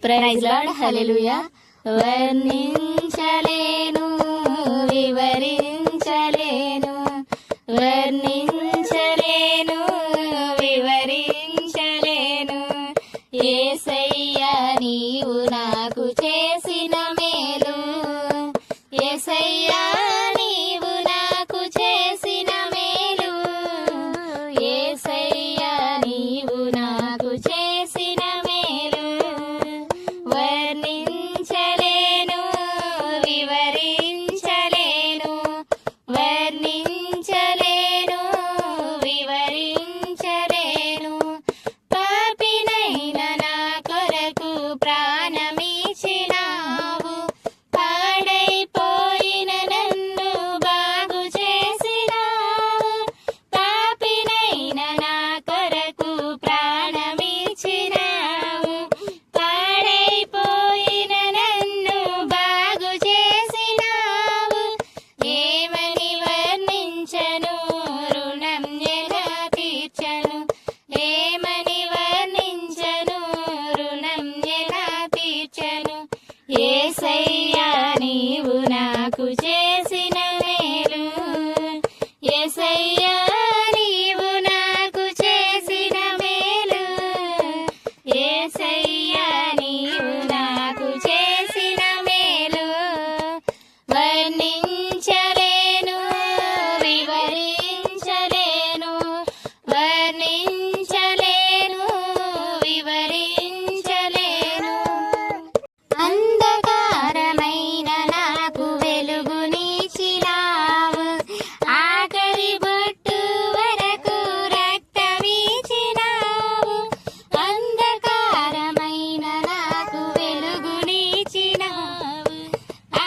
Praise lord, హల్లెలూయా. వర్ణించలేను, వివరించలేను, వర్ణించలేను, వివరించలేను. యేసయ్యా నీవు నాకు చేసిన మేలు, యేసయ్యా నీవు నాకు చేసిన మేలు, యేసయ్యా నీవు నాకు చేసిన మేలు. వర్ణించలేను, వివరించలేను, వర్ణించలేను, వివరించలేను. పాపినైన నా కొరకు ప్రాణమిచ్చినావు, పాడైపోయిన నన్ను బాగు చేసినావు. పాపినైన నా కొరకు ప్రాణమిచ్చినావు, పాడైపోయిన నన్ను బాగు చేసినావు. ఏమని వర్ణించను, రుణం ఎలా తీర్చను, ఏమని వర్ణించను, రుణం ఎలా తీర్చను. యేసయ్యా నీవు నాకు చేసిన మేలు, యేసయ్యా నీవు నాకు చేసిన మేలు, యేసయ్యా నీవు నాకు చేసిన మేలు. వర్ణించలేను, వివరించలేను, వర్ణించలేను, వివరించలేను. అంధకారమైన నాకు వెలుగునిచ్చినావు, ఆఖరి బొట్టు వరకు రక్తమిచ్చినావు. అంధకారమైన నాకు వెలుగునిచ్చినావు,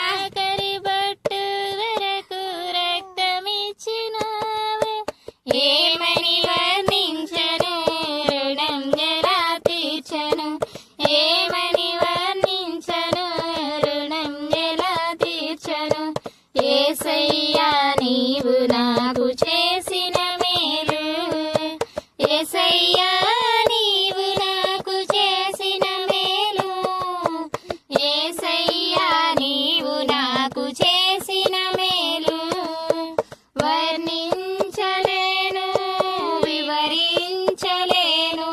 ఆఖరి బొట్టు వరకు రక్తమిచ్చినావు. ఏమని వర్ణించను, రుణం ఎలా తీర్చను, ఏమని వర్ణించను, రుణం ఎలా తీర్చను. యేసయ్యా నీవు నాకు చేసిన మేలు, యేసయ్యా నీవు నాకు చేసిన మేలు, యేసయ్యా నీవు నాకు చేసిన మేలు. వర్ణించలేను, వివరించలేను,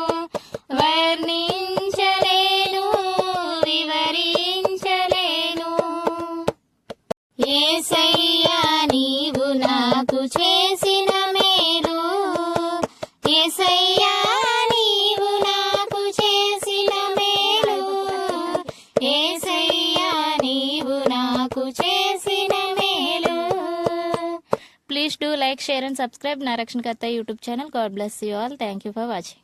వర్ణించలేను, వివరించలేను. యేసయ్యా నీవు నాకు చేసిన మేలు, యేసయ్యా నీవు నాకు చేసిన మేలు, యేసయ్యా నీవు నాకు చేసిన మేలు. Please do like, share and subscribe Narashnikata YouTube channel. God bless you all. Thank you for watching.